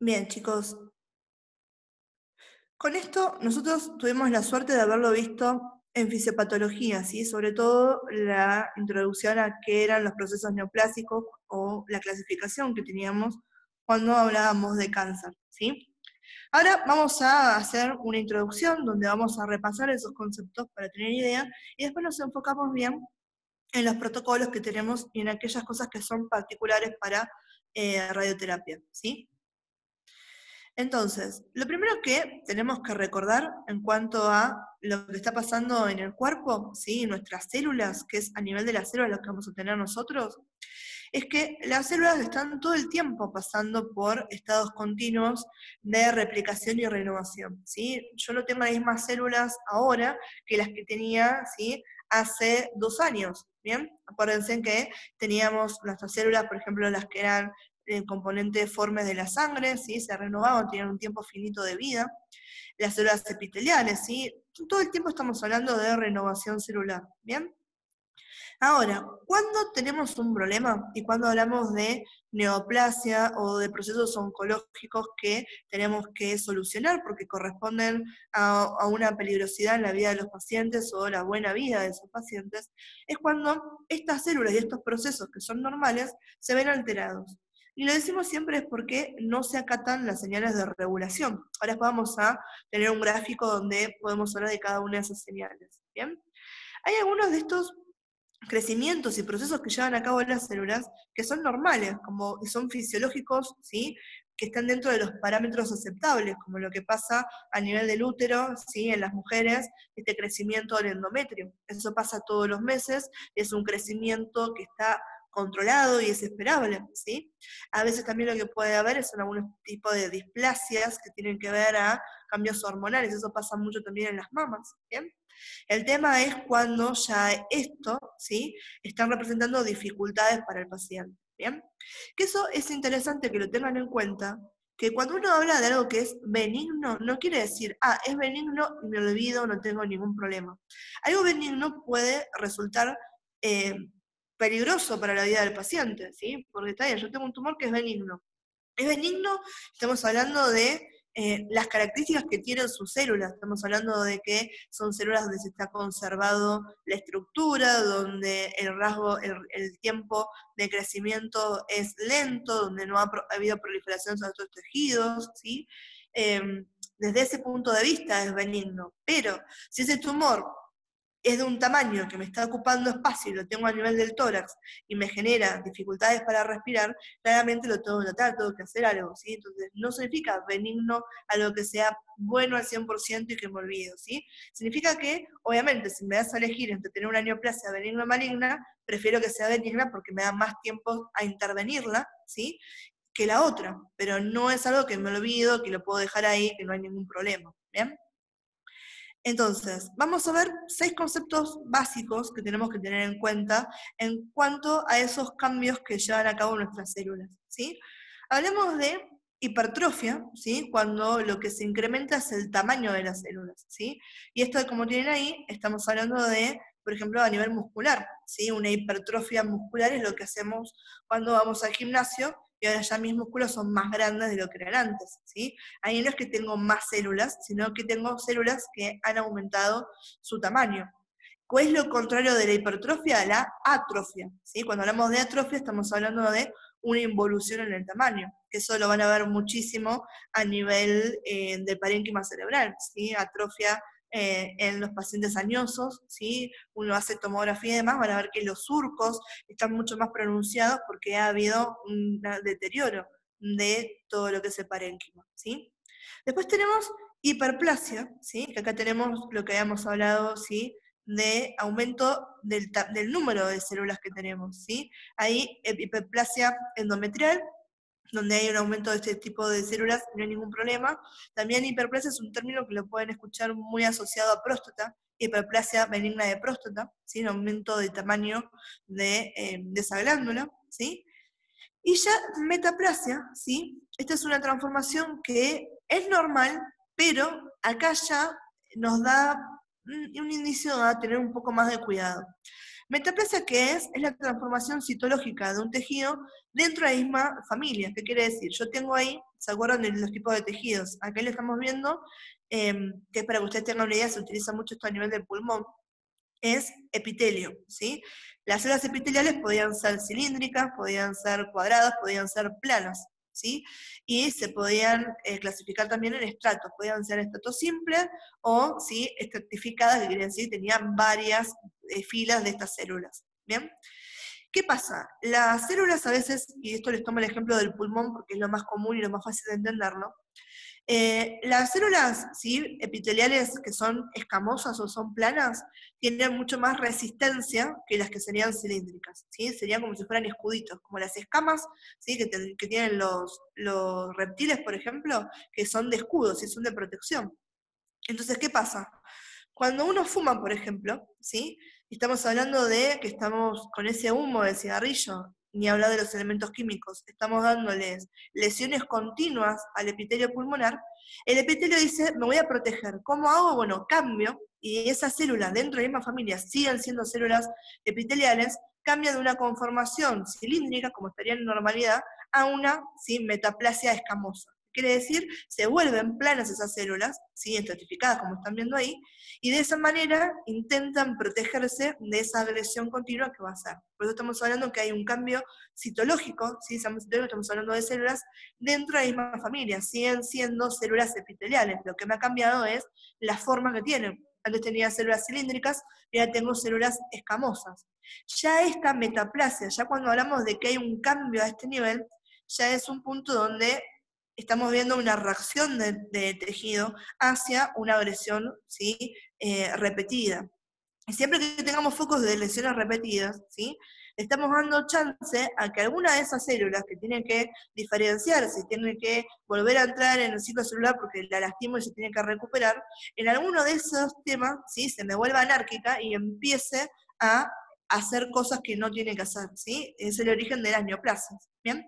Bien, chicos, con esto nosotros tuvimos la suerte de haberlo visto en fisiopatología, ¿sí? Sobre todo la introducción a qué eran los procesos neoplásicos o la clasificación que teníamos cuando hablábamos de cáncer, ¿sí? Ahora vamos a hacer una introducción donde vamos a repasar esos conceptos para tener idea y después nos enfocamos bien en los protocolos que tenemos y en aquellas cosas que son particulares para radioterapia, ¿sí? Entonces, lo primero que tenemos que recordar en cuanto a lo que está pasando en el cuerpo, ¿sí? Nuestras células, que es a nivel de las células lo que vamos a tener nosotros, es que las células están todo el tiempo pasando por estados continuos de replicación y renovación, ¿sí? Yo no tengo las mismas células ahora que las que tenía, ¿sí? Hace 2 años, ¿bien? Acuérdense que teníamos nuestras células, por ejemplo, las que eran componentes formes de la sangre, ¿sí? Se renovaban, tenían un tiempo finito de vida. Las células epiteliales, ¿sí? Todo el tiempo estamos hablando de renovación celular, ¿bien? Ahora, cuando tenemos un problema y cuando hablamos de neoplasia o de procesos oncológicos que tenemos que solucionar porque corresponden a una peligrosidad en la vida de los pacientes o la buena vida de esos pacientes, es cuando estas células y estos procesos que son normales se ven alterados. Y lo decimos siempre es porque no se acatan las señales de regulación. Ahora vamos a tener un gráfico donde podemos hablar de cada una de esas señales. ¿Bien? Hay algunos de estos crecimientos y procesos que llevan a cabo las células que son normales, como son fisiológicos, ¿sí? Que están dentro de los parámetros aceptables, como lo que pasa a nivel del útero, ¿sí? En las mujeres, este crecimiento del endometrio. Eso pasa todos los meses, es un crecimiento que está controlado y es esperable, ¿sí? A veces también lo que puede haber son algunos tipos de displasias que tienen que ver a cambios hormonales, eso pasa mucho también en las mamas, ¿bien? El tema es cuando ya esto, ¿sí? Están representando dificultades para el paciente, ¿bien? Que eso es interesante que lo tengan en cuenta, que cuando uno habla de algo que es benigno, no quiere decir, es benigno y me olvido, no tengo ningún problema. Algo benigno puede resultar eh, peligroso para la vida del paciente, ¿sí? Porque está bien, yo tengo un tumor que es benigno. Es benigno, estamos hablando de las características que tienen sus células, estamos hablando de que son células donde se está conservado la estructura, donde el rasgo, el tiempo de crecimiento es lento, donde no ha habido proliferación de otros tejidos, ¿sí? Desde ese punto de vista es benigno, pero si ese tumor es de un tamaño que me está ocupando espacio y lo tengo a nivel del tórax y me genera dificultades para respirar, claramente lo tengo que tratar, tengo que hacer algo, ¿sí? Entonces, no significa benigno algo que sea bueno al 100% y que me olvido, ¿sí? Significa que, obviamente, si me das a elegir entre tener una neoplasia benigna o maligna, prefiero que sea benigna porque me da más tiempo a intervenirla, ¿sí? Que la otra, pero no es algo que me olvido, que lo puedo dejar ahí, que no hay ningún problema, ¿bien? Entonces, vamos a ver 6 conceptos básicos que tenemos que tener en cuenta en cuanto a esos cambios que llevan a cabo nuestras células, ¿sí? Hablemos de hipertrofia, ¿sí? Cuando lo que se incrementa es el tamaño de las células, ¿sí? Y esto, como tienen ahí, estamos hablando de, por ejemplo, a nivel muscular, ¿sí? Una hipertrofia muscular es lo que hacemos cuando vamos al gimnasio y ahora ya mis músculos son más grandes de lo que eran antes, ¿sí? Ahí no es que tengo más células, sino que tengo células que han aumentado su tamaño. ¿Cuál es lo contrario de la hipertrofia? La atrofia, ¿sí? Cuando hablamos de atrofia estamos hablando de una involución en el tamaño, que eso lo van a ver muchísimo a nivel del parénquima cerebral, ¿sí? Atrofia en los pacientes añosos, ¿sí? Uno hace tomografía y demás, van a ver que los surcos están mucho más pronunciados porque ha habido un deterioro de todo lo que es el parénquima, ¿sí? Después tenemos hiperplasia, ¿sí? Que acá tenemos lo que habíamos hablado, ¿sí? De aumento del número de células que tenemos, ¿sí? Hay hiperplasia endometrial, donde hay un aumento de este tipo de células, no hay ningún problema. También hiperplasia es un término que lo pueden escuchar muy asociado a próstata, hiperplasia benigna de próstata, ¿sí? Un aumento de tamaño de esa glándula, ¿sí? Y ya metaplasia, ¿sí? Esta es una transformación que Es normal, pero acá ya nos da un indicio a tener un poco más de cuidado. Metaplasia, ¿qué es? Es la transformación citológica de un tejido dentro de la misma familia. ¿Qué quiere decir? Yo tengo ahí, ¿se acuerdan de los tipos de tejidos? Acá le estamos viendo, que para que ustedes tengan una idea, se utiliza mucho esto a nivel del pulmón, es epitelio, ¿sí? Las células epiteliales podían ser cilíndricas, podían ser cuadradas, podían ser planas, ¿sí? Y se podían clasificar también en estratos, podían ser estratos simples o, ¿sí?, estratificadas, que quiere decir tenían varias filas de estas células, ¿bien? ¿Qué pasa? Las células a veces, y esto les tomo el ejemplo del pulmón porque es lo más común y lo más fácil de entenderlo, las células, ¿sí?, epiteliales que son escamosas o son planas tienen mucho más resistencia que las que serían cilíndricas, ¿sí? Serían como si fueran escuditos, como las escamas, ¿sí?, que tienen los reptiles, por ejemplo, que son de escudos, ¿sí?, son de protección. Entonces, ¿qué pasa? Cuando uno fuma, por ejemplo, ¿sí?, estamos hablando de que estamos con ese humo del cigarrillo, ni hablar de los elementos químicos, estamos dándoles lesiones continuas al epitelio pulmonar, el epitelio dice, me voy a proteger. ¿Cómo hago? Bueno, cambio, y esas células dentro de la misma familia siguen siendo células epiteliales, cambia de una conformación cilíndrica, como estaría en normalidad, a una, ¿sí?, metaplasia escamosa. Quiere decir, se vuelven planas esas células, ¿sí?, estratificadas como están viendo ahí, y de esa manera intentan protegerse de esa agresión continua que va a ser. Por eso estamos hablando que hay un cambio citológico, ¿sí?, estamos hablando de células dentro de la misma familia, siguen siendo células epiteliales, lo que me ha cambiado es la forma que tienen. Antes tenía células cilíndricas, y ahora tengo células escamosas. Ya esta metaplasia, ya cuando hablamos de que hay un cambio a este nivel, ya es un punto donde estamos viendo una reacción de tejido hacia una agresión, ¿sí?, repetida. Y siempre que tengamos focos de lesiones repetidas, ¿sí?, estamos dando chance a que alguna de esas células que tienen que diferenciarse, tienen que volver a entrar en el ciclo celular porque la lastimo y se tiene que recuperar, en alguno de esos temas, ¿sí?, se me vuelva anárquica y empiece a hacer cosas que no tiene que hacer, ¿sí? Es el origen de las neoplasias, ¿bien?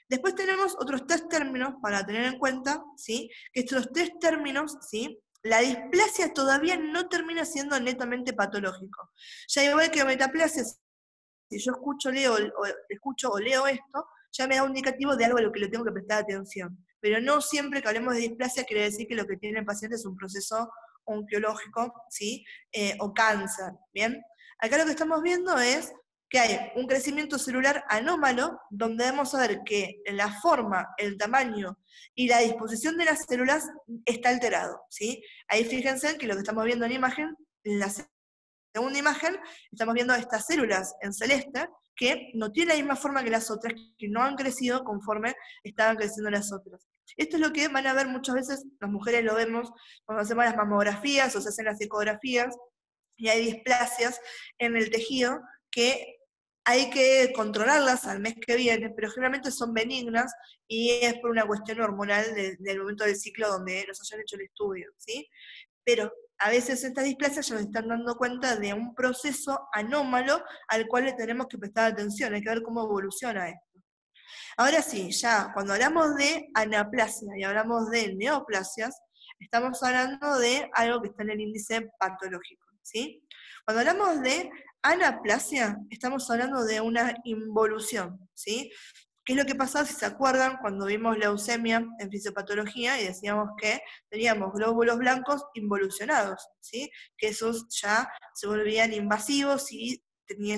Después tenemos otros tres términos para tener en cuenta, ¿sí?, que estos tres términos, ¿sí?, la displasia todavía no termina siendo netamente patológico. Ya igual que metaplasia, si yo escucho o leo esto, ya me da un indicativo de algo a lo que le tengo que prestar atención. Pero no siempre que hablemos de displasia quiere decir que lo que tiene el paciente es un proceso oncológico, ¿sí?, o cáncer, ¿bien? Acá lo que estamos viendo es que hay un crecimiento celular anómalo, donde debemos saber que la forma, el tamaño y la disposición de las células está alterado, ¿sí? Ahí fíjense que lo que estamos viendo en imagen, en la segunda imagen, estamos viendo estas células en celeste que no tienen la misma forma que las otras, que no han crecido conforme estaban creciendo las otras. Esto es lo que van a ver muchas veces, las mujeres lo vemos cuando hacemos las mamografías o se hacen las ecografías, y hay displasias en el tejido que hay que controlarlas al mes que viene, pero generalmente son benignas y es por una cuestión hormonal del momento del ciclo donde nos hayan hecho el estudio, ¿sí? Pero a veces estas displasias ya nos están dando cuenta de un proceso anómalo al cual le tenemos que prestar atención, hay que ver cómo evoluciona esto. Ahora sí, ya cuando hablamos de anaplasia y hablamos de neoplasias, estamos hablando de algo que está en el índice patológico, ¿sí? Cuando hablamos de anaplasia, estamos hablando de una involución, ¿sí? ¿Qué es lo que pasaba, si se acuerdan, cuando vimos leucemia en fisiopatología y decíamos que teníamos glóbulos blancos involucionados, ¿sí?, que esos ya se volvían invasivos y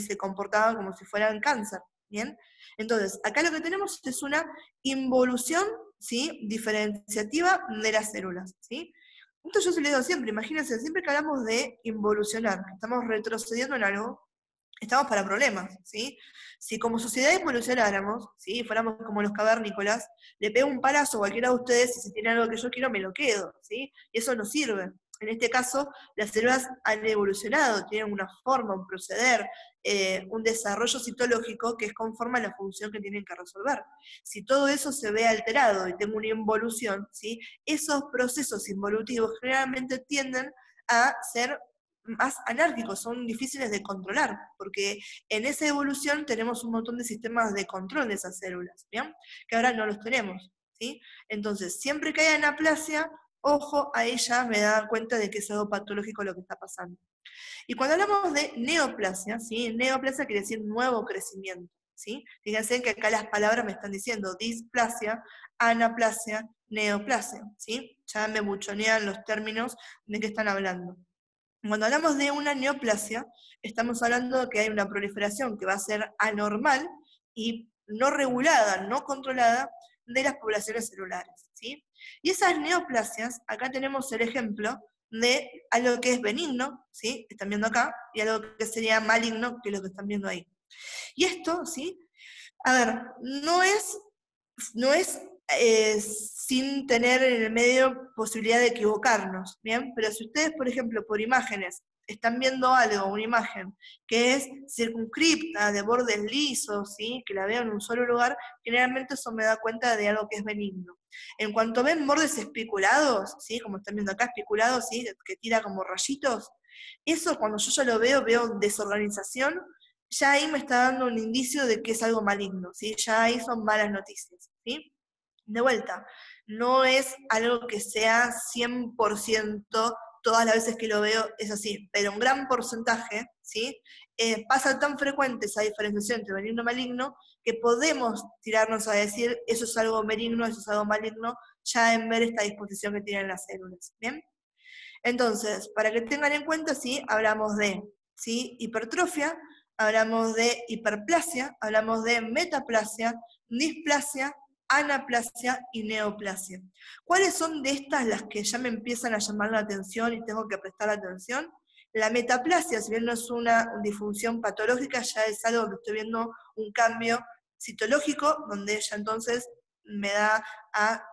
se comportaban como si fueran cáncer, ¿bien? Entonces, acá lo que tenemos es una involución, ¿sí?, diferenciativa de las células, ¿sí? Entonces yo se lo digo siempre, imagínense, siempre que hablamos de involucionar, que estamos retrocediendo en algo, estamos para problemas, ¿sí? Si como sociedad evolucionáramos, ¿sí?, fuéramos como los cavernícolas, le pego un palazo a cualquiera de ustedes y si tiene algo que yo quiero me lo quedo, ¿sí? Y eso no sirve. En este caso, las células han evolucionado, tienen una forma, un proceder, un desarrollo citológico que es conforme a la función que tienen que resolver. Si todo eso se ve alterado y tengo una involución, ¿sí?, esos procesos involutivos generalmente tienden a ser más anárquicos, son difíciles de controlar, porque en esa evolución tenemos un montón de sistemas de control de esas células, ¿bien?, que ahora no los tenemos, ¿sí? Entonces, siempre que haya anaplasia, ojo, ahí ya me da cuenta de que es algo patológico lo que está pasando. Y cuando hablamos de neoplasia, ¿sí? Neoplasia quiere decir nuevo crecimiento, ¿sí? Fíjense que acá las palabras me están diciendo displasia, anaplasia, neoplasia, ¿sí? Ya me buchonean los términos de qué están hablando. Cuando hablamos de una neoplasia, estamos hablando de que hay una proliferación que va a ser anormal y no regulada, no controlada de las poblaciones celulares, ¿sí? Y esas neoplasias, acá tenemos el ejemplo de algo que es benigno, ¿sí? Que están viendo acá, y algo que sería maligno, que es lo que están viendo ahí. Y esto, ¿sí? A ver, no es sin tener en el medio posibilidad de equivocarnos, ¿bien? Pero si ustedes, por ejemplo, por imágenes, están viendo algo, una imagen, que es circunscripta, de bordes lisos, ¿sí? Que la veo en un solo lugar, generalmente eso me da cuenta de algo que es benigno. En cuanto ven bordes espiculados, ¿sí? Como están viendo acá, espiculados, ¿sí? Que tira como rayitos, eso cuando yo ya lo veo desorganización, ya ahí me está dando un indicio de que es algo maligno, ¿sí? Ya ahí son malas noticias, ¿sí? De vuelta, no es algo que sea 100% todas las veces que lo veo es así, pero un gran porcentaje, ¿sí? Pasa tan frecuente esa diferenciación entre benigno y maligno que podemos tirarnos a decir eso es algo benigno, eso es algo maligno, ya en ver esta disposición que tienen las células, ¿bien? Entonces, para que tengan en cuenta, sí, hablamos de, ¿sí? Hipertrofia, hablamos de hiperplasia, hablamos de metaplasia, displasia, anaplasia y neoplasia. ¿Cuáles son de estas las que ya me empiezan a llamar la atención y tengo que prestar atención? La metaplasia, si bien no es una disfunción patológica, ya es algo que estoy viendo un cambio citológico, donde ella entonces me da a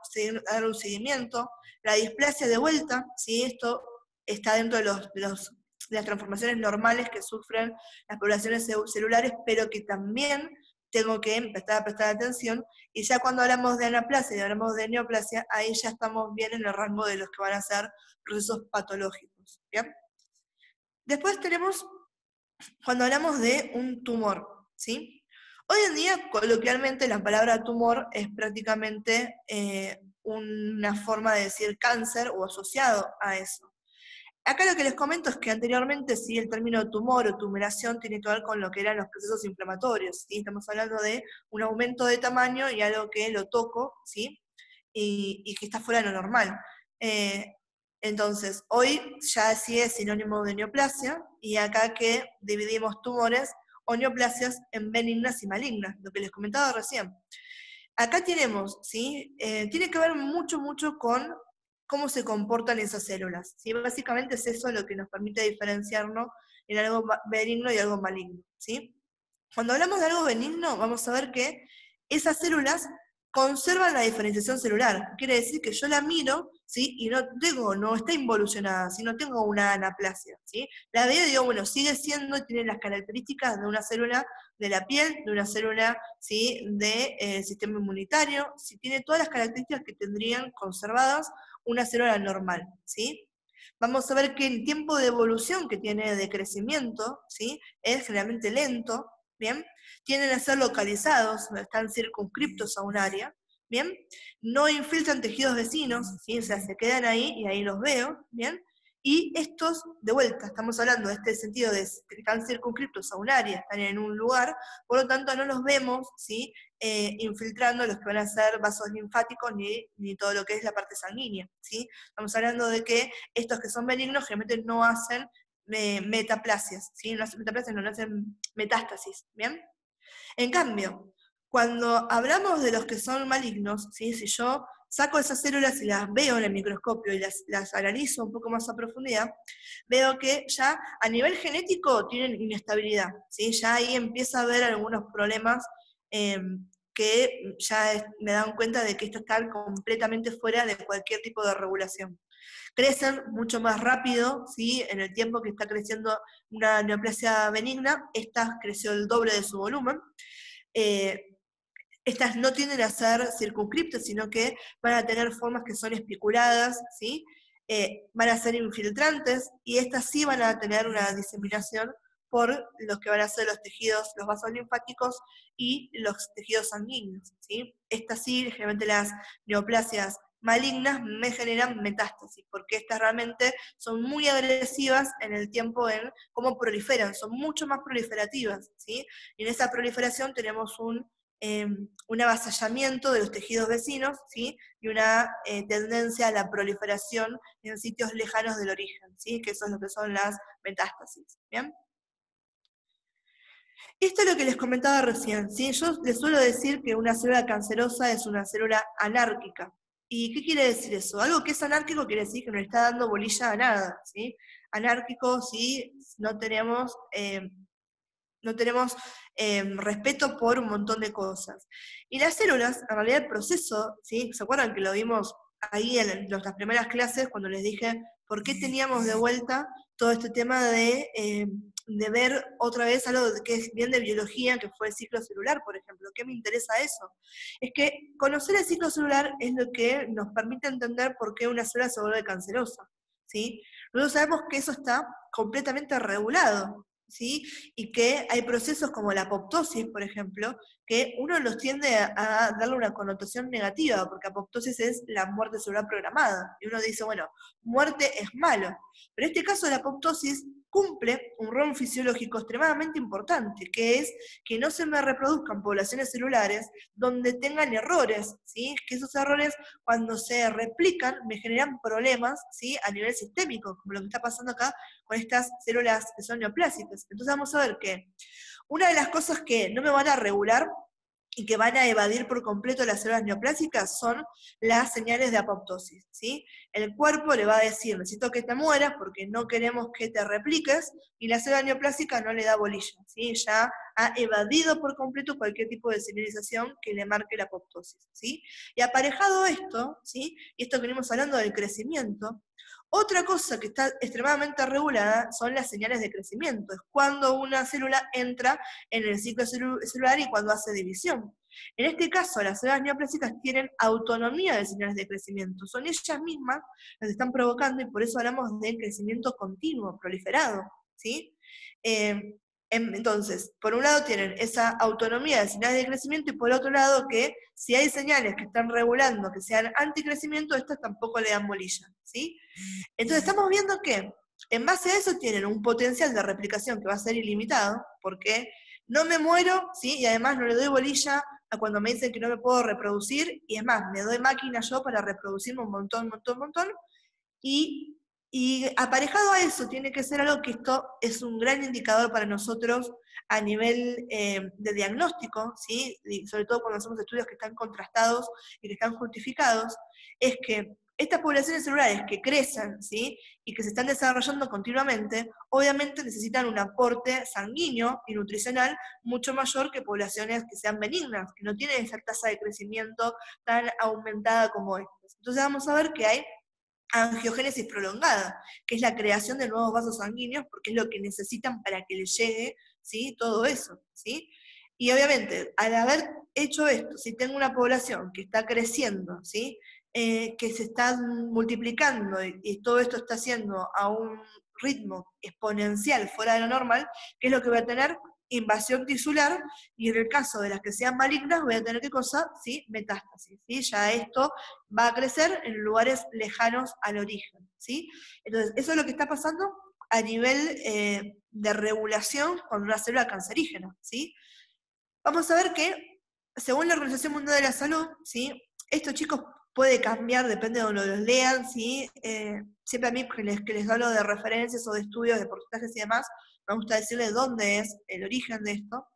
dar un seguimiento. La displasia de vuelta, ¿sí? Esto está dentro de las transformaciones normales que sufren las poblaciones celulares, pero que también tengo que empezar a prestar atención, y ya cuando hablamos de anaplasia y hablamos de neoplasia, ahí ya estamos bien en el rango de los que van a ser procesos patológicos, ¿bien? Después tenemos, cuando hablamos de un tumor, ¿sí? Hoy en día, coloquialmente, la palabra tumor es prácticamente una forma de decir cáncer o asociado a eso. Acá lo que les comento es que anteriormente sí el término tumor o tumoración tiene que ver con lo que eran los procesos inflamatorios, ¿sí? Estamos hablando de un aumento de tamaño y algo que lo toco, ¿sí? Y que está fuera de lo normal. Entonces, hoy ya sí es sinónimo de neoplasia, y acá que dividimos tumores o neoplasias en benignas y malignas, lo que les comentaba recién. Acá tenemos, ¿sí? Tiene que ver mucho con cómo se comportan esas células, ¿sí? Básicamente es eso lo que nos permite diferenciarnos en algo benigno y algo maligno, ¿sí? Cuando hablamos de algo benigno, vamos a ver que esas células conservan la diferenciación celular. Quiere decir que yo la miro, ¿sí? Y no está involucionada, ¿sí? No tengo una anaplasia, ¿sí? La veo y digo, bueno, sigue siendo y tiene las características de una célula de la piel, de una célula, ¿sí? Del sistema inmunitario, ¿sí? Tiene todas las características que tendrían conservadas una célula normal, ¿sí? Vamos a ver que el tiempo de evolución que tiene de crecimiento, ¿sí? Es generalmente lento, ¿bien? Tienden a ser localizados, están circunscriptos a un área, ¿bien? No infiltran tejidos vecinos, ¿sí? O sea, se quedan ahí y ahí los veo, ¿bien? Y estos, de vuelta, estamos hablando de este sentido de que están circunscriptos a un área, están en un lugar, por lo tanto no los vemos, ¿sí? Infiltrando los que van a ser vasos linfáticos ni todo lo que es la parte sanguínea, ¿sí? Estamos hablando de que estos que son benignos generalmente no hacen metaplasias, ¿sí? No hacen metaplasias, no hacen metástasis, ¿bien? En cambio, cuando hablamos de los que son malignos, ¿sí? Si yo saco esas células y las veo en el microscopio y las analizo un poco más a profundidad, veo que ya a nivel genético tienen inestabilidad, ¿sí? Ya ahí empieza a haber algunos problemas que ya me dan cuenta de que esto está completamente fuera de cualquier tipo de regulación. Crecen mucho más rápido, ¿sí? En el tiempo que está creciendo una neoplasia benigna, esta creció el doble de su volumen. Estas no tienden a ser circunscriptas, sino que van a tener formas que son espiculadas, ¿sí? Van a ser infiltrantes, y estas sí van a tener una diseminación por los que van a ser los tejidos, los vasos linfáticos y los tejidos sanguíneos, ¿sí? Estas sí, generalmente las neoplasias malignas me generan metástasis, porque estas realmente son muy agresivas en el tiempo en cómo proliferan, son mucho más proliferativas, ¿sí? Y en esa proliferación tenemos un avasallamiento de los tejidos vecinos, ¿sí? Y una tendencia a la proliferación en sitios lejanos del origen, ¿sí? Que eso es lo que son las metástasis, ¿bien? Esto es lo que les comentaba recién, ¿sí? Yo les suelo decir que una célula cancerosa es una célula anárquica. ¿Y qué quiere decir eso? Algo que es anárquico quiere decir que no le está dando bolilla a nada, ¿sí? Anárquico si no tenemos respeto por un montón de cosas. Y las células, en realidad el proceso, ¿sí? ¿Se acuerdan que lo vimos ahí en nuestras primeras clases cuando les dije por qué teníamos de vuelta todo este tema de ver otra vez algo que es bien de biología, que fue el ciclo celular, por ejemplo? ¿Qué me interesa eso? Es que conocer el ciclo celular es lo que nos permite entender por qué una célula se vuelve cancerosa, ¿sí? Nosotros sabemos que eso está completamente regulado, ¿sí? Y que hay procesos como la apoptosis, por ejemplo, que uno los tiende a darle una connotación negativa, porque apoptosis es la muerte celular programada. Y uno dice, bueno, muerte es malo. Pero en este caso la apoptosis cumple un rol fisiológico extremadamente importante, que es que no se me reproduzcan poblaciones celulares donde tengan errores, ¿sí? Que esos errores cuando se replican me generan problemas, ¿sí? A nivel sistémico, como lo que está pasando acá con estas células que son neoplásicas. Entonces vamos a ver que una de las cosas que no me van a regular y que van a evadir por completo las células neoplásicas son las señales de apoptosis, ¿sí? El cuerpo le va a decir, necesito que te mueras porque no queremos que te repliques, y la célula neoplásica no le da bolilla, ¿sí? Ya ha evadido por completo cualquier tipo de señalización que le marque la apoptosis, ¿sí? Y aparejado esto, ¿sí? Y esto que venimos hablando del crecimiento, otra cosa que está extremadamente regulada son las señales de crecimiento, es cuando una célula entra en el ciclo celular y cuando hace división. En este caso, las células neoplásicas tienen autonomía de señales de crecimiento, son ellas mismas las que están provocando, y por eso hablamos de crecimiento continuo, proliferado, ¿sí? Eh, entonces, por un lado tienen esa autonomía de señales de crecimiento, y por otro lado que si hay señales que están regulando que sean anticrecimiento, estas tampoco le dan bolilla, ¿sí? Entonces estamos viendo que en base a eso tienen un potencial de replicación que va a ser ilimitado, porque no me muero, ¿sí? Y además no le doy bolilla a cuando me dicen que no me puedo reproducir, y es más, me doy máquina yo para reproducirme un montón, y, y aparejado a eso tiene que ser algo que esto es un gran indicador para nosotros a nivel de diagnóstico, ¿sí? Y sobre todo cuando hacemos estudios que están contrastados y que están justificados, es que estas poblaciones celulares que crecen, ¿sí? Y que se están desarrollando continuamente, obviamente necesitan un aporte sanguíneo y nutricional mucho mayor que poblaciones que sean benignas, que no tienen esa tasa de crecimiento tan aumentada como estas. Entonces vamos a ver que hay angiogénesis prolongada, que es la creación de nuevos vasos sanguíneos, porque es lo que necesitan para que les llegue, ¿sí? Todo eso, ¿sí? Y obviamente, al haber hecho esto, si tengo una población que está creciendo, ¿sí? Que se está multiplicando y todo esto está haciendo a un ritmo exponencial fuera de lo normal, ¿qué es lo que voy a tener? Invasión tisular, y en el caso de las que sean malignas voy a tener, ¿qué cosa? ¿Sí? Metástasis, ¿sí? Ya esto va a crecer en lugares lejanos al origen, ¿sí? Entonces, eso es lo que está pasando a nivel de regulación con una célula cancerígena, ¿sí? Vamos a ver que, según la Organización Mundial de la Salud, ¿sí? Esto, chicos, puede cambiar, depende de donde los lean, ¿sí? Siempre a mí que les hablo de referencias o de estudios, de porcentajes y demás, me gusta decirles dónde es el origen de esto.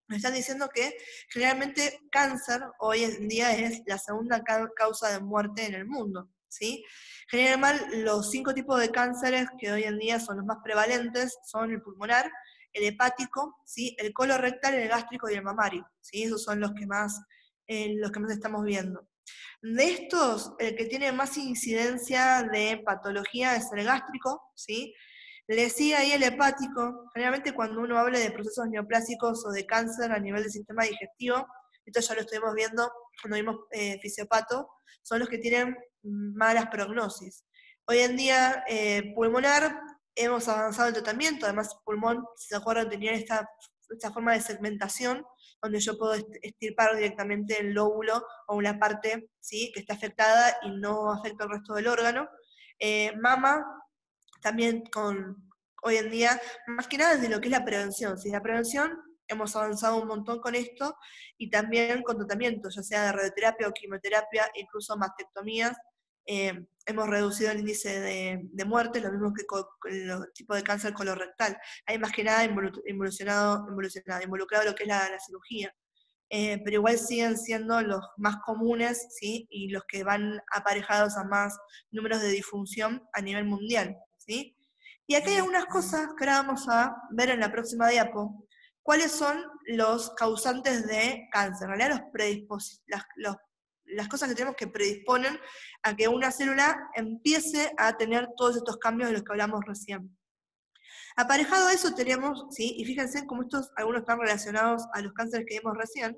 Me están diciendo que generalmente cáncer hoy en día es la segunda causa de muerte en el mundo, ¿sí? Generalmente los 5 tipos de cánceres que hoy en día son los más prevalentes son el pulmonar, el hepático, ¿sí? El colorectal, el gástrico y el mamario, ¿sí? Esos son los que más estamos viendo. De estos, el que tiene más incidencia de patología es el gástrico, ¿sí? Le sigue ahí el hepático. Generalmente cuando uno habla de procesos neoplásicos o de cáncer a nivel del sistema digestivo, esto ya lo estuvimos viendo cuando vimos fisiopato, son los que tienen malas prognosis. Hoy en día, pulmonar hemos avanzado en el tratamiento, además pulmón, si se acuerdan, tenía esta forma de segmentación, donde yo puedo extirpar directamente el lóbulo o una parte, ¿sí?, que está afectada y no afecta al resto del órgano. Mama, también hoy en día, más que nada de lo que es la prevención. ¿Sí? La prevención, hemos avanzado un montón con esto, y también con tratamientos, ya sea de radioterapia o quimioterapia, incluso mastectomías. Hemos reducido el índice de muerte, lo mismo que con los tipos de cáncer colorectal. Hay más que nada involucrado lo que es la cirugía. Pero igual siguen siendo los más comunes, ¿sí? Y los que van aparejados a más números de disfunción a nivel mundial, ¿sí? Y aquí hay algunas cosas que ahora vamos a ver en la próxima diapo. ¿Cuáles son los causantes de cáncer? En realidad las cosas que tenemos que predisponen a que una célula empiece a tener todos estos cambios de los que hablamos recién. Aparejado a eso tenemos, ¿sí? Y fíjense cómo algunos están relacionados a los cánceres que vimos recién,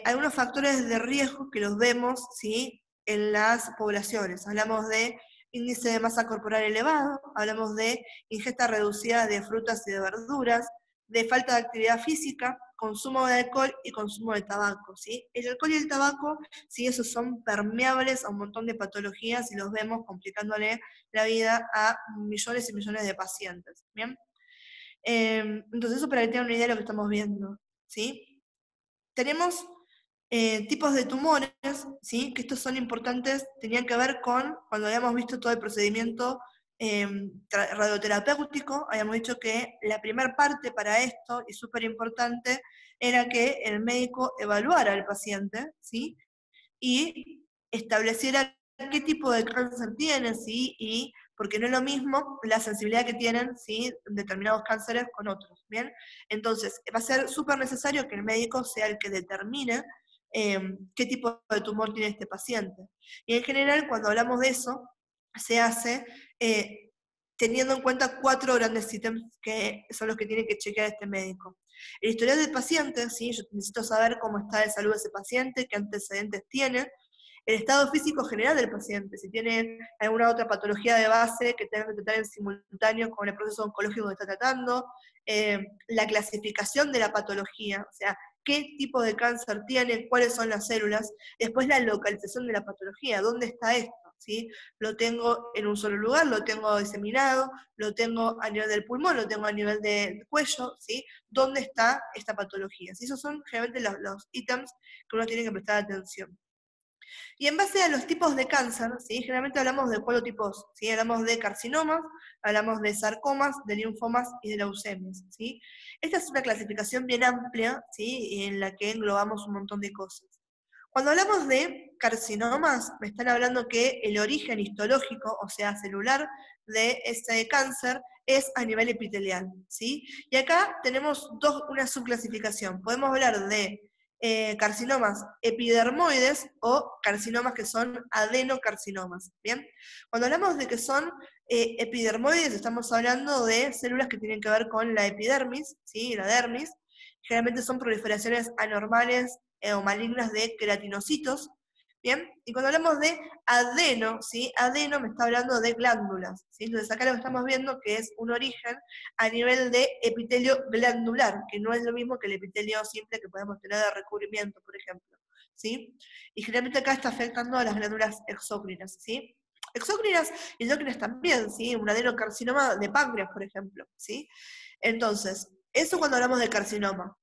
algunos factores de riesgo que los vemos, ¿sí?, en las poblaciones. Hablamos de índice de masa corporal elevado, hablamos de ingesta reducida de frutas y de verduras, de falta de actividad física, consumo de alcohol y consumo de tabaco, ¿sí? El alcohol y el tabaco, sí, esos son permeables a un montón de patologías y los vemos complicándole la vida a millones y millones de pacientes, ¿bien? Entonces eso para que tengan una idea de lo que estamos viendo, ¿sí? Tenemos tipos de tumores, ¿sí?, que estos son importantes, tenían que ver con, cuando habíamos visto todo el procedimiento radioterapéutico, habíamos dicho que la primera parte para esto, y súper importante, era que el médico evaluara al paciente, ¿sí?, y estableciera qué tipo de cáncer tiene, ¿sí?, y porque no es lo mismo la sensibilidad que tienen, ¿sí?, determinados cánceres con otros, ¿bien? Entonces, va a ser súper necesario que el médico sea el que determine qué tipo de tumor tiene este paciente. Y en general, cuando hablamos de eso, se hace teniendo en cuenta 4 grandes ítems que son los que tiene que chequear este médico. El historial del paciente, ¿sí? Yo necesito saber cómo está de salud ese paciente, qué antecedentes tiene, el estado físico general del paciente, si tiene alguna otra patología de base que tenga que tratar en simultáneo con el proceso oncológico que está tratando, la clasificación de la patología, o sea, qué tipo de cáncer tiene, cuáles son las células, después la localización de la patología, dónde está esto, ¿sí? Lo tengo en un solo lugar, lo tengo diseminado, lo tengo a nivel del pulmón, lo tengo a nivel del cuello, ¿sí? ¿Dónde está esta patología? ¿Sí? Esos son generalmente los ítems que uno tiene que prestar atención. Y en base a los tipos de cáncer, ¿sí?, generalmente hablamos de 4 tipos, ¿sí? Hablamos de carcinomas, hablamos de sarcomas, de linfomas y de leucemias, ¿sí? Esta es una clasificación bien amplia, ¿sí?, en la que englobamos un montón de cosas. Cuando hablamos de carcinomas, me están hablando que el origen histológico, o sea, celular, de ese cáncer es a nivel epitelial, ¿sí? Y acá tenemos una subclasificación. Podemos hablar de carcinomas epidermoides o carcinomas que son adenocarcinomas, ¿bien? Cuando hablamos de que son epidermoides, estamos hablando de células que tienen que ver con la epidermis, ¿sí?, la dermis. Generalmente son proliferaciones anormales o malignas de queratinocitos, ¿bien? Y cuando hablamos de adeno, ¿sí?, adeno me está hablando de glándulas, ¿sí? Entonces acá lo que estamos viendo que es un origen a nivel de epitelio glandular, que no es lo mismo que el epitelio simple que podemos tener de recubrimiento, por ejemplo, ¿sí? Y generalmente acá está afectando a las glándulas exócrinas, ¿sí? Exócrinas y endócrinas también, ¿sí? Un adenocarcinoma de páncreas, por ejemplo, ¿sí? Entonces, eso cuando hablamos de carcinoma.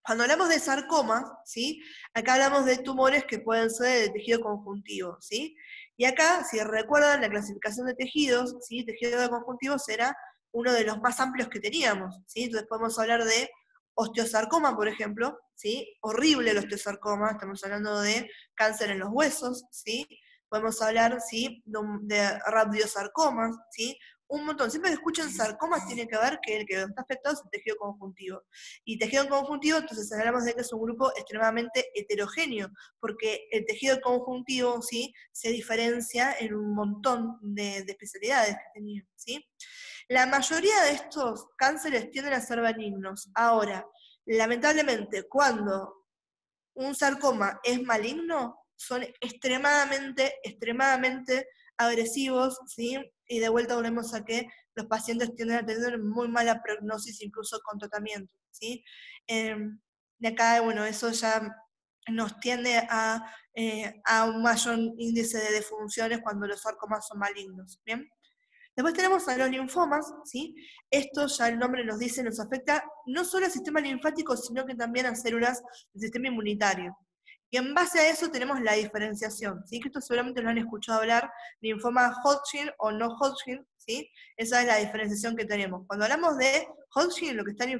Cuando hablamos de sarcomas, ¿sí?, acá hablamos de tumores que pueden ser de tejido conjuntivo, ¿sí? Y acá, si recuerdan la clasificación de tejidos, ¿sí?, tejido de conjuntivo será uno de los más amplios que teníamos, ¿sí? Entonces podemos hablar de osteosarcoma, por ejemplo, ¿sí? Horrible el osteosarcoma, estamos hablando de cáncer en los huesos, ¿sí? Podemos hablar, ¿sí?, de rhabdiosarcomas, ¿sí? Un montón. Siempre que escuchan sarcomas tiene que ver que el que está afectado es el tejido conjuntivo. Y tejido conjuntivo, entonces hablamos de que es un grupo extremadamente heterogéneo, porque el tejido conjuntivo, ¿sí?, se diferencia en un montón de especialidades que tenía, ¿sí? La mayoría de estos cánceres tienden a ser benignos. Ahora, lamentablemente, cuando un sarcoma es maligno, son extremadamente agresivos, ¿sí? Y de vuelta volvemos a que los pacientes tienden a tener muy mala prognosis, incluso con tratamiento, ¿sí? De acá, bueno, eso ya nos tiende a un mayor índice de defunciones cuando los sarcomas son malignos, ¿bien? Después tenemos a los linfomas, ¿sí? Esto ya el nombre nos dice, nos afecta no solo al sistema linfático, sino que también a células del sistema inmunitario. Y en base a eso tenemos la diferenciación, ¿sí? Que esto seguramente lo han escuchado hablar, linfoma Hodgkin o no Hodgkin, ¿sí? Esa es la diferenciación que tenemos. Cuando hablamos de Hodgkin, lo que están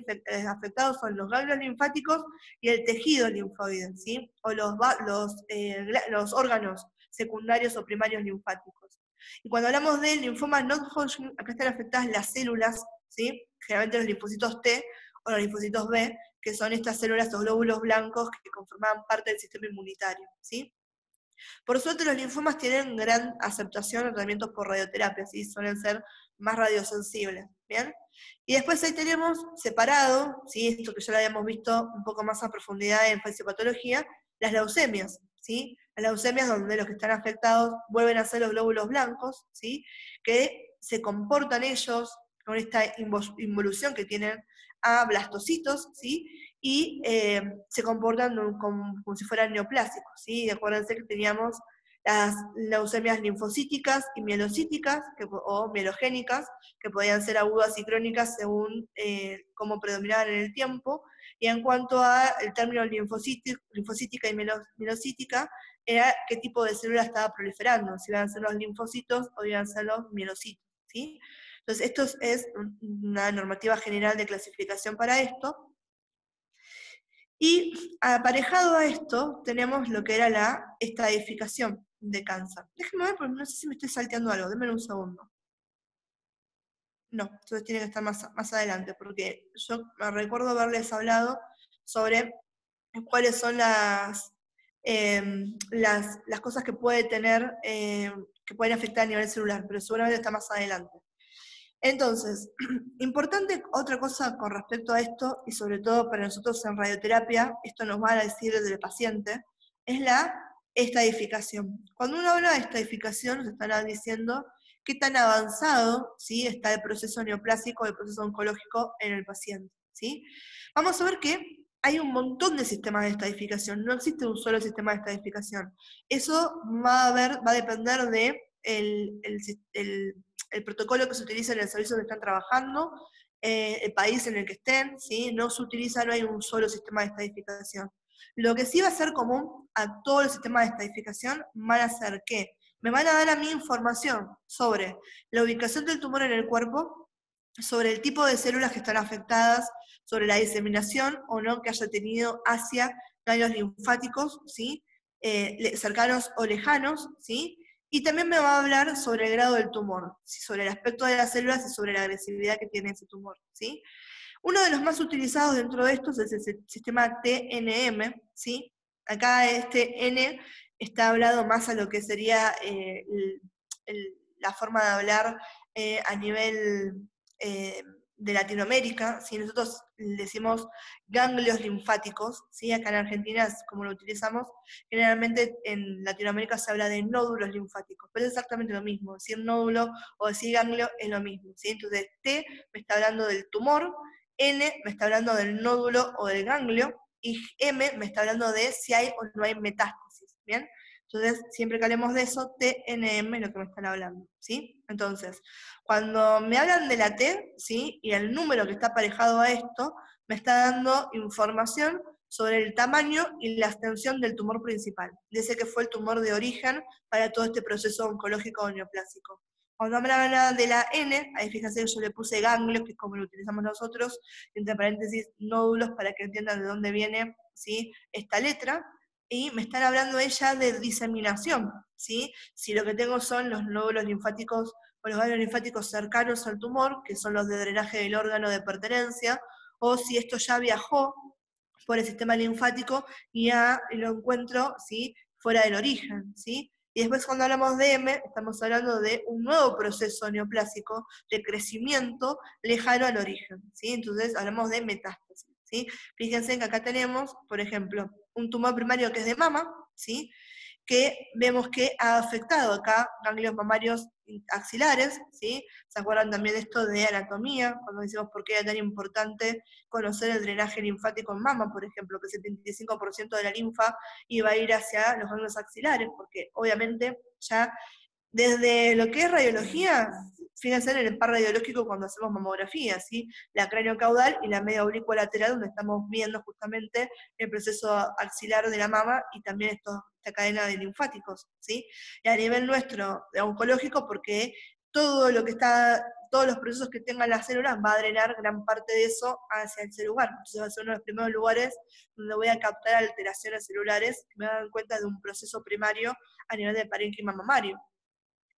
afectados son los ganglios linfáticos y el tejido linfoide, ¿sí? O los órganos secundarios o primarios linfáticos. Y cuando hablamos del linfoma non-Hodgkin, acá están afectadas las células, ¿sí? Generalmente los linfocitos T o los linfocitos B, que son estas células o glóbulos blancos que conforman parte del sistema inmunitario, ¿sí? Por suerte los linfomas tienen gran aceptación en tratamientos por radioterapia, ¿sí? Suelen ser más radiosensibles, ¿bien? Y después ahí tenemos separado, ¿sí? Esto que ya lo habíamos visto un poco más a profundidad en fisiopatología, las leucemias, ¿sí? Las leucemias donde los que están afectados vuelven a ser los glóbulos blancos, ¿sí? Que se comportan ellos con esta involución que tienen a blastocitos, ¿sí? Y se comportan como si fueran neoplásicos, ¿sí? Acuérdense que teníamos las leucemias linfocíticas y mielocíticas, o mielogénicas, que podían ser agudas y crónicas según cómo predominaban en el tiempo. Y en cuanto al término linfocítica y mielocítica, era qué tipo de célula estaba proliferando, si iban a ser los linfocitos o iban a ser los mielocitos, ¿sí? Entonces, esto es una normativa general de clasificación para esto. Y aparejado a esto, tenemos lo que era la estadificación de cáncer. Déjenme ver, porque no sé si me estoy salteando algo, denme un segundo. No, entonces tiene que estar más adelante, porque yo me recuerdo haberles hablado sobre cuáles son las cosas que puede tener, que pueden afectar a nivel celular, pero seguramente está más adelante. Entonces, importante otra cosa con respecto a esto, y sobre todo para nosotros en radioterapia, esto nos va a decir desde el paciente, es la estadificación. Cuando uno habla de estadificación, nos están diciendo qué tan avanzado, ¿sí? Está el proceso neoplásico, el proceso oncológico en el paciente, ¿sí? Vamos a ver que hay un montón de sistemas de estadificación, no existe un solo sistema de estadificación. Eso va a depender de el protocolo que se utiliza en el servicio donde están trabajando, el país en el que estén, ¿sí? No se utiliza, no hay un solo sistema de estadificación. Lo que sí va a ser común a todos los sistemas de estadificación van a ser que me van a dar a mí información sobre la ubicación del tumor en el cuerpo, sobre el tipo de células que están afectadas, sobre la diseminación o no que haya tenido hacia ganglios linfáticos, ¿sí? Cercanos o lejanos, ¿sí? Y también me va a hablar sobre el grado del tumor, sobre el aspecto de las células y sobre la agresividad que tiene ese tumor, ¿sí? Uno de los más utilizados dentro de estos es el sistema TNM, ¿sí? Acá este N está hablado más a lo que sería la forma de hablar a nivel de Latinoamérica, ¿sí? Nosotros decimos ganglios linfáticos, ¿sí? Acá en Argentina es como lo utilizamos, generalmente en Latinoamérica se habla de nódulos linfáticos, pero es exactamente lo mismo, decir nódulo o decir ganglio es lo mismo, ¿sí? Entonces T me está hablando del tumor, N me está hablando del nódulo o del ganglio, y M me está hablando de si hay o no hay metástasis, ¿bien? Entonces, siempre que hablemos de eso, TNM es lo que me están hablando, ¿sí? Entonces, cuando me hablan de la T, ¿sí? Y el número que está aparejado a esto, me está dando información sobre el tamaño y la extensión del tumor principal, de ese que fue el tumor de origen para todo este proceso oncológico neoplásico. Cuando me hablan de la N, ahí fíjense que yo le puse ganglios, que es como lo utilizamos nosotros, entre paréntesis nódulos para que entiendan de dónde viene, ¿sí? Esta letra, y me están hablando ella de diseminación, ¿sí? Si lo que tengo son los nódulos linfáticos o los ganglios linfáticos cercanos al tumor, que son los de drenaje del órgano de pertenencia, o si esto ya viajó por el sistema linfático y ya lo encuentro, ¿sí? Fuera del origen, ¿sí? Y después cuando hablamos de M, estamos hablando de un nuevo proceso neoplásico de crecimiento lejano al origen, ¿sí? Entonces hablamos de metástasis, ¿sí? Fíjense que acá tenemos, por ejemplo, un tumor primario que es de mama, ¿sí? que vemos que ha afectado acá ganglios mamarios axilares, ¿sí? ¿Se acuerdan también de esto de anatomía? Cuando decimos por qué era tan importante conocer el drenaje linfático en mama, por ejemplo, que el 75% de la linfa iba a ir hacia los ganglios axilares, porque obviamente ya desde lo que es radiología, fíjense en el par radiológico cuando hacemos mamografía, ¿sí? La craneocaudal y la media oblicua lateral, donde estamos viendo justamente el proceso axilar de la mama y también esta cadena de linfáticos, ¿sí? Y a nivel nuestro, de oncológico, porque todo lo que está, todos los procesos que tengan las células va a drenar gran parte de eso hacia ese lugar. Entonces va a ser uno de los primeros lugares donde voy a captar alteraciones celulares que me dan cuenta de un proceso primario a nivel de parénquima mamario.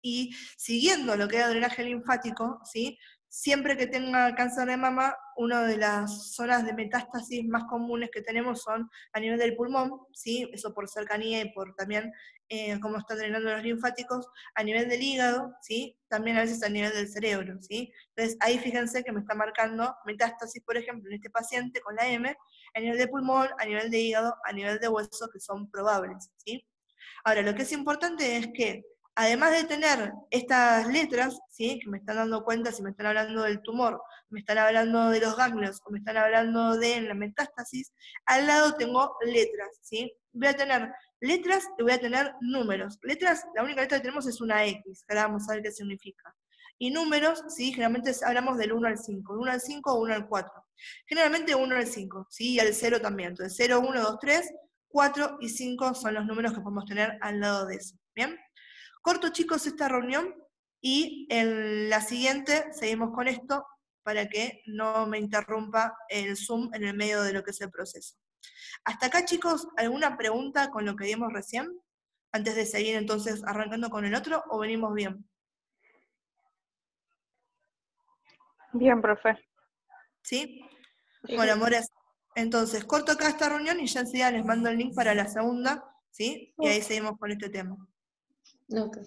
Y siguiendo lo que es el drenaje linfático, ¿sí? Siempre que tenga cáncer de mama, una de las zonas de metástasis más comunes que tenemos son a nivel del pulmón, ¿sí? Eso por cercanía y por también cómo están drenando los linfáticos, a nivel del hígado, ¿sí? También a veces a nivel del cerebro, ¿sí? Entonces ahí fíjense que me está marcando metástasis, por ejemplo, en este paciente con la M, a nivel de pulmón, a nivel de hígado, a nivel de hueso, que son probables, ¿sí? Ahora, lo que es importante es que, además de tener estas letras, ¿sí? Que me están dando cuenta si me están hablando del tumor, me están hablando de los ganglios o me están hablando de la metástasis, al lado tengo letras, ¿sí? Voy a tener letras y voy a tener números. Letras, la única letra que tenemos es una X, que ahora vamos a ver qué significa. Y números, ¿sí? Generalmente hablamos del 1 al 5, 1 al 5 o 1 al 4. Generalmente 1 al 5, ¿sí? Y al 0 también. Entonces 0, 1, 2, 3, 4 y 5 son los números que podemos tener al lado de eso. ¿Bien? Corto, chicos, esta reunión y en la siguiente seguimos con esto para que no me interrumpa el Zoom en el medio de lo que es el proceso. Hasta acá, chicos, ¿alguna pregunta con lo que vimos recién? Antes de seguir entonces arrancando con el otro, ¿o venimos bien? Bien, profe. ¿Sí? Sí. Bueno, amores, entonces corto acá esta reunión y ya enseguida les mando el link para la segunda, ¿sí? Y ahí seguimos con este tema. Ok.